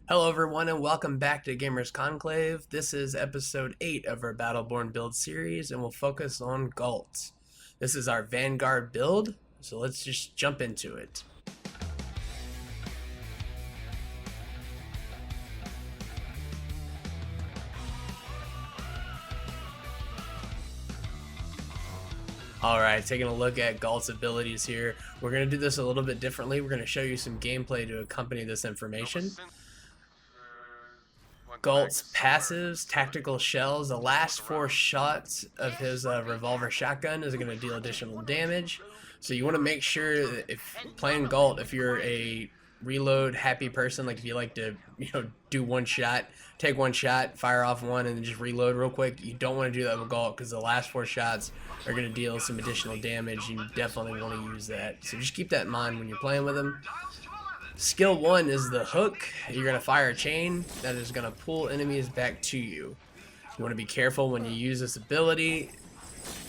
Hello everyone and welcome back to Gamers Conclave. This is episode 8 of our Battleborn build series and we'll focus on Ghalt. This is our Vanguard build, so let's just jump into it. Alright, taking a look at Ghalt's abilities here. We're going to do this a little bit differently. We're going to show you some gameplay to accompany this information. Ghalt's passives, tactical shells, the last 4 shots of his revolver shotgun is going to deal additional damage. So you want to make sure that if playing Ghalt, if you're a reload happy person, like if you like to, do one shot, take one shot, fire off one, and then just reload real quick, you don't want to do that with Ghalt because the last 4 shots are going to deal some additional damage. You definitely want to use that. So just keep that in mind when you're playing with him. Skill 1 is the hook. You're going to fire a chain that is going to pull enemies back to you. You want to be careful when you use this ability.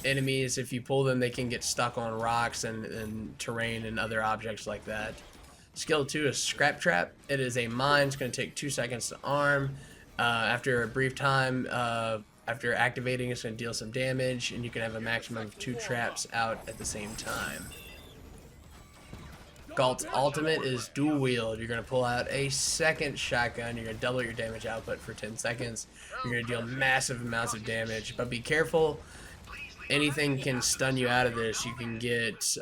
Enemies, if you pull them, they can get stuck on rocks and terrain and other objects like that. Skill 2 is Scrap Trap. It is a mine. It's going to take 2 seconds to arm. After a brief time, after activating, it's going to deal some damage, and you can have a maximum of 2 traps out at the same time. Ghalt's ultimate is dual wield. You're going to pull out a second shotgun. You're going to double your damage output for 10 seconds. You're going to deal massive amounts of damage, but be careful. Anything can stun you out of this. You can get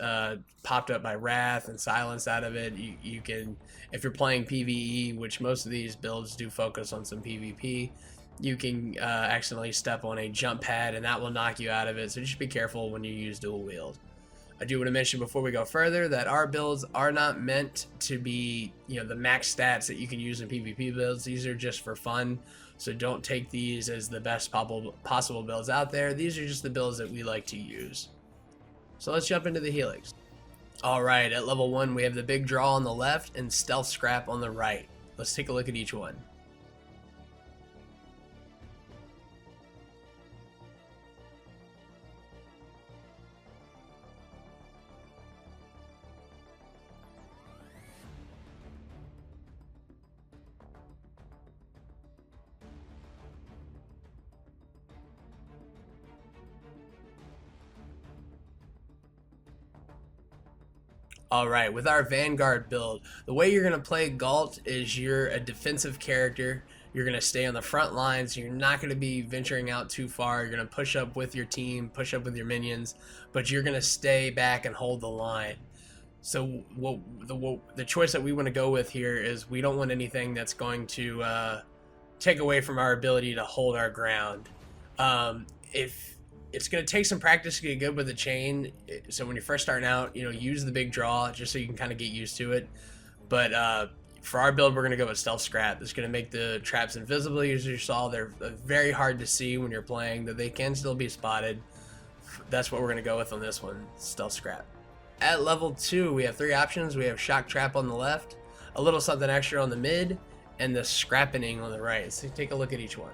popped up by wrath and silenced out of it. You can, if you're playing PvE, which most of these builds do focus on some PvP, you can accidentally step on a jump pad and that will knock you out of it. So just be careful when you use dual wield. I do want to mention before we go further that our builds are not meant to be, the max stats that you can use in PvP builds. These are just for fun, so don't take these as the best possible builds out there. These are just the builds that we like to use. So let's jump into the Helix. Alright, at level 1 we have the big draw on the left and stealth scrap on the right. Let's take a look at each one. Alright, with our Vanguard build, the way you're going to play Ghalt is you're a defensive character. You're going to stay on the front lines. You're not going to be venturing out too far. You're going to push up with your team, push up with your minions, but you're going to stay back and hold the line. So the choice that we want to go with here is we don't want anything that's going to take away from our ability to hold our ground. If it's going to take some practice to get good with the chain, so when you're first starting out, use the big draw just so you can kind of get used to it. But for our build, we're going to go with stealth scrap. It's going to make the traps invisible. As you saw, they're very hard to see when you're playing, though they can still be spotted. That's what we're going to go with on this one, stealth scrap. At level 2, we have 3 options. We have shock trap on the left, a little something extra on the mid, and the scrappening on the right. So take a look at each one.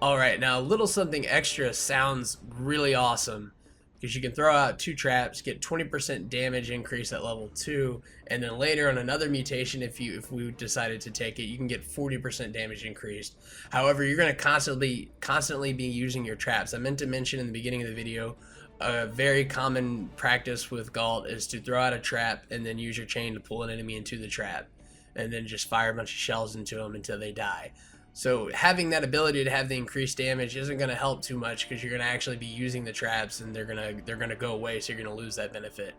Alright, now a little something extra sounds really awesome because you can throw out 2 traps, get 20% damage increase at level 2, and then later on another mutation, if we decided to take it, you can get 40% damage increased. However, you're going to constantly be using your traps. I meant to mention in the beginning of the video, a very common practice with Ghalt is to throw out a trap and then use your chain to pull an enemy into the trap, and then just fire a bunch of shells into them until they die. So having that ability to have the increased damage isn't going to help too much because you're going to actually be using the traps and they're going to go away, so you're going to lose that benefit.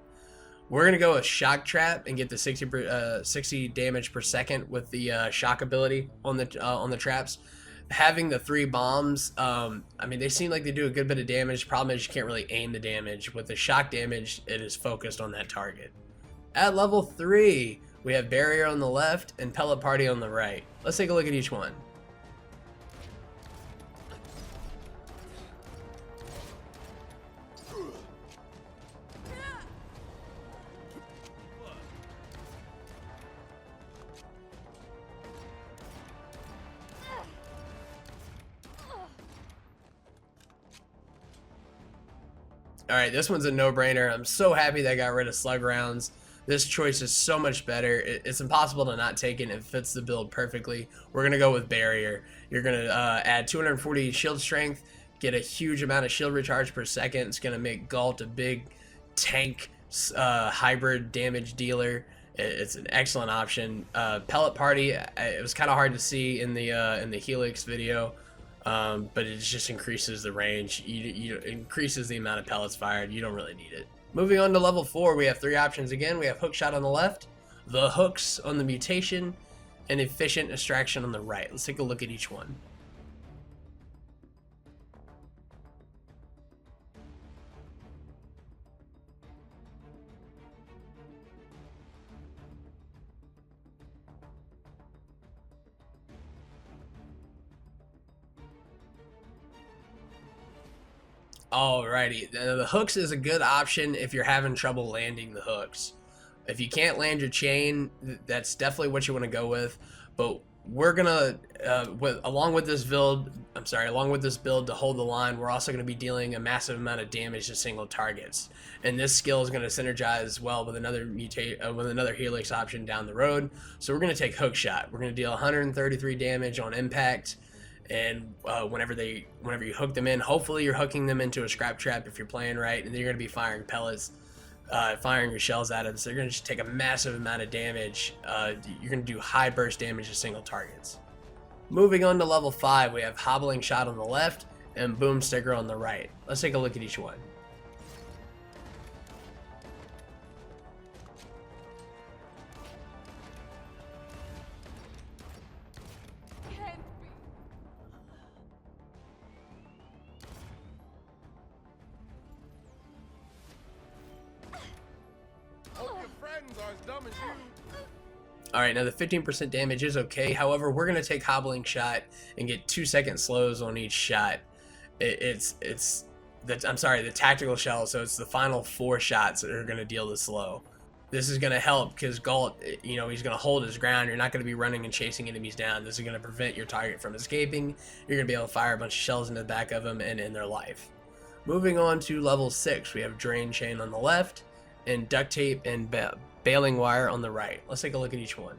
We're gonna go with Shock Trap and get the 60 damage per second with the shock ability on the traps. Having the 3 bombs, I mean, they seem like they do a good bit of damage. Problem is you can't really aim the damage. With the shock damage, it is focused on that target. At level 3, we have Barrier on the left and Pellet Party on the right. Let's take a look at each one. Alright, this one's a no-brainer. I'm so happy that I got rid of slug rounds. This choice is so much better. It's impossible to not take it. It fits the build perfectly. We're going to go with Barrier. You're going to add 240 shield strength, get a huge amount of shield recharge per second. It's going to make Ghalt a big tank hybrid damage dealer. It's an excellent option. Pellet Party, it was kind of hard to see in the Helix video. But it just increases the range. It increases the amount of pellets fired. You don't really need it. Moving on to level 4, we have 3 options again. We have Hook Shot on the left, the hooks on the Mutation, and Efficient Extraction on the right. Let's take a look at each one. Alrighty, the hooks is a good option if you're having trouble landing the hooks. If you can't land your chain, that's definitely what you want to go with. But we're gonna, along with this build to hold the line, we're also gonna be dealing a massive amount of damage to single targets. And this skill is gonna synergize well with another Helix option down the road. So we're gonna take Hook Shot. We're gonna deal 133 damage on impact. And whenever you hook them in, hopefully you're hooking them into a scrap trap if you're playing right, and then you're going to be firing pellets, firing your shells at it. So you're going to just take a massive amount of damage. You're going to do high burst damage to single targets. Moving on to level 5, we have Hobbling Shot on the left and Boom Sticker on the right. Let's take a look at each one. Alright, now the 15% damage is okay. However, we're going to take Hobbling Shot and get 2-second slows on each shot. The tactical shell, so it's the final 4 shots that are going to deal the slow. This is going to help because Ghalt, he's going to hold his ground. You're not going to be running and chasing enemies down. This is going to prevent your target from escaping. You're going to be able to fire a bunch of shells into the back of them and end their life. Moving on to level 6, we have Drain Chain on the left and Duct Tape and Baling Wire on the right. Let's take a look at each one.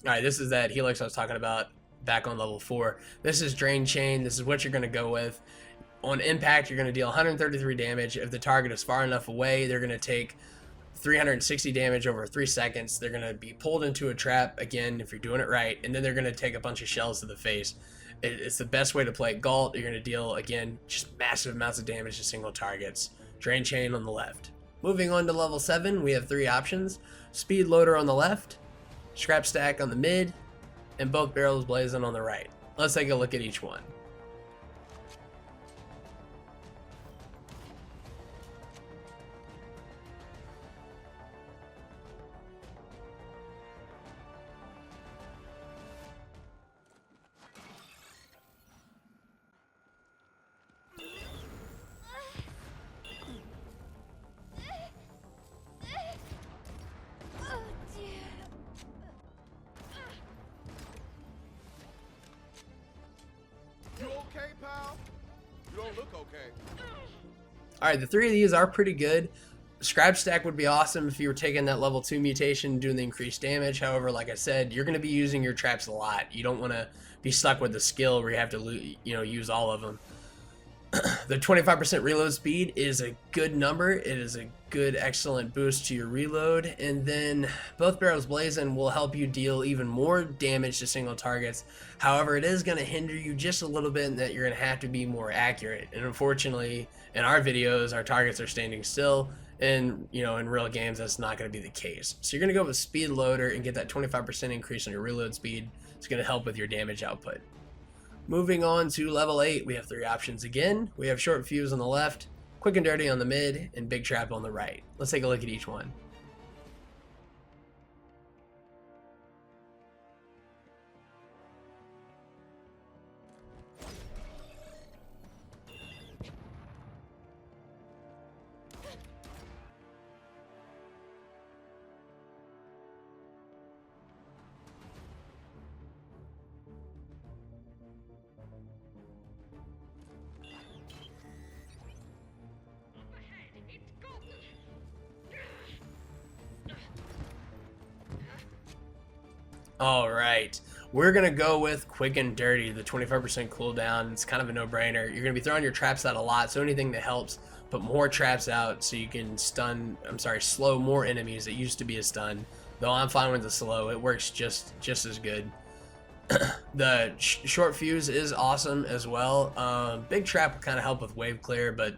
Alright, this is that Helix I was talking about back on level 4. This is Drain Chain. This is what you're going to go with. On impact, you're going to deal 133 damage. If the target is far enough away, they're going to take 360 damage over 3 seconds. They're going to be pulled into a trap, again, if you're doing it right, and then they're going to take a bunch of shells to the face. It's the best way to play Ghalt. You're going to deal, again, just massive amounts of damage to single targets. Drain Chain on the left. Moving on to level 7, we have 3 options. Speed Loader on the left, Scrap Stack on the mid, and both barrels blazing on the right. Let's take a look at each one. Pal? You don't look okay. Alright, the 3 of these are pretty good. Scrap stack would be awesome if you were taking that level 2 mutation, doing the increased damage. However, like I said, you're going to be using your traps a lot. You don't want to be stuck with the skill where you have to, use all of them. The 25% reload speed is a good number. It is a good, excellent boost to your reload. And then both barrels blazing will help you deal even more damage to single targets. However, it is going to hinder you just a little bit in that you're going to have to be more accurate. And unfortunately, in our videos, our targets are standing still. And, in real games, that's not going to be the case. So you're going to go with speed loader and get that 25% increase on your reload speed. It's going to help with your damage output. Moving on to level 8, we have 3 options again. We have short fuse on the left, quick and dirty on the mid, and big trap on the right. Let's take a look at each one. Alright, we're going to go with quick and dirty, the 25% cooldown. It's kind of a no-brainer. You're going to be throwing your traps out a lot, so anything that helps put more traps out so you can slow more enemies that used to be a stun. Though I'm fine with the slow, it works just as good. The short fuse is awesome as well. Big trap will kind of help with wave clear, but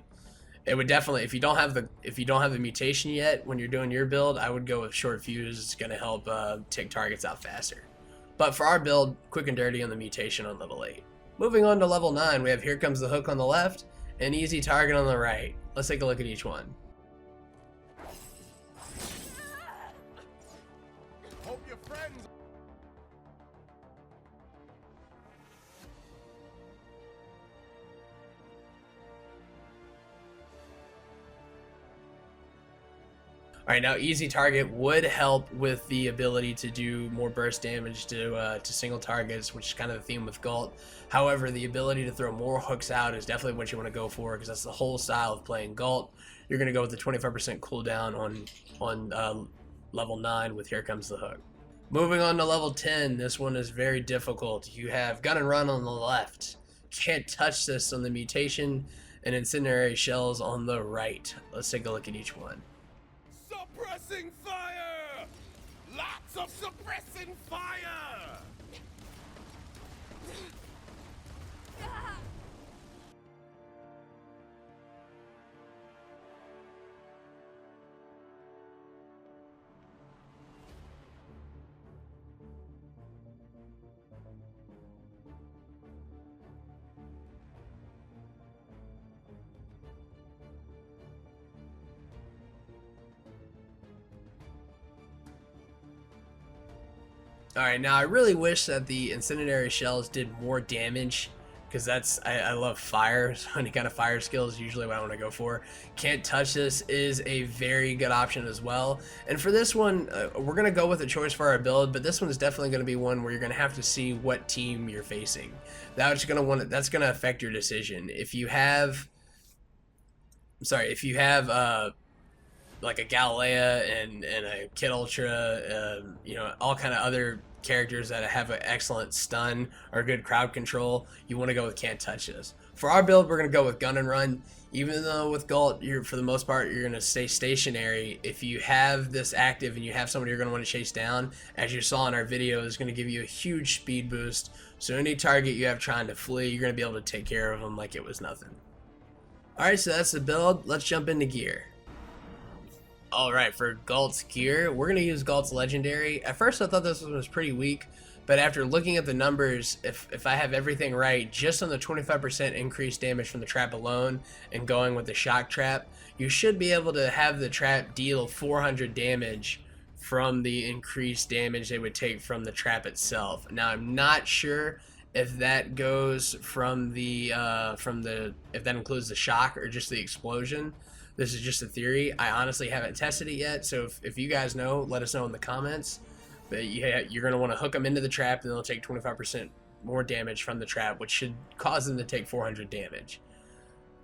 it would definitely, if you don't have the mutation yet when you're doing your build, I would go with short fuse. It's going to help take targets out faster. But for our build, quick and dirty on the mutation on level 8. Moving on to level 9, we have Here Comes the Hook on the left and Easy Target on the right. Let's take a look at each one. Hope your friends. Alright, now Easy Target would help with the ability to do more burst damage to single targets, which is kind of the theme with Ghalt. However, the ability to throw more hooks out is definitely what you want to go for, because that's the whole style of playing Ghalt. You're going to go with the 25% cooldown on level 9 with Here Comes the Hook. Moving on to level 10, this one is very difficult. You have Gun and Run on the left. Can't touch this on the mutation, and Incendiary Shells on the right. Let's take a look at each one. Suppressing fire! Lots of suppressing fire! Alright, now I really wish that the Incendiary Shells did more damage, because I love fire, so any kind of fire skill is usually what I want to go for. Can't Touch This is a very good option as well. And for this one, we're going to go with a choice for our build, but this one is definitely going to be one where you're going to have to see what team you're facing. That's going to affect your decision. If you have like a Galilea and a Kid Ultra, all kind of other characters that have an excellent stun or good crowd control, you want to go with Can't Touch This. For our build, we're going to go with Gun and Run. Even though with Ghalt, for the most part, you're going to stay stationary. If you have this active and you have somebody you're going to want to chase down, as you saw in our video, is going to give you a huge speed boost. So any target you have trying to flee, you're going to be able to take care of them like it was nothing. Alright, so that's the build. Let's jump into gear. Alright, for Ghalt's gear, we're going to use Ghalt's Legendary. At first I thought this one was pretty weak, but after looking at the numbers, if I have everything right, just on the 25% increased damage from the trap alone and going with the shock trap, you should be able to have the trap deal 400 damage from the increased damage they would take from the trap itself. Now I'm not sure if that goes from if that includes the shock or just the explosion. This is just a theory. I honestly haven't tested it yet, so if you guys know, let us know in the comments. But yeah, you're going to want to hook them into the trap, and they'll take 25% more damage from the trap, which should cause them to take 400 damage.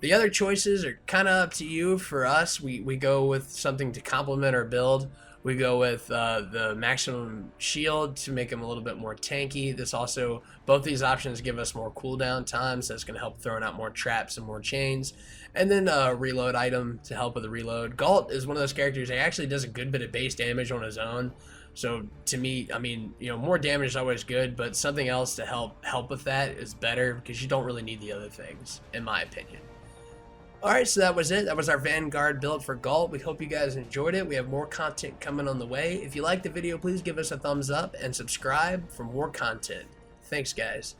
The other choices are kind of up to you. For us, we go with something to complement our build. We go with the maximum shield to make him a little bit more tanky. This also, both these options give us more cooldown times. That's going to help throwing out more traps and more chains. And then a reload item to help with the reload. Ghalt is one of those characters that actually does a good bit of base damage on his own. So to me, I mean, you know, more damage is always good, but something else to help with that is better because you don't really need the other things, in my opinion. Alright, so that was it. That was our Vanguard build for Ghalt. We hope you guys enjoyed it. We have more content coming on the way. If you liked the video, please give us a thumbs up and subscribe for more content. Thanks, guys.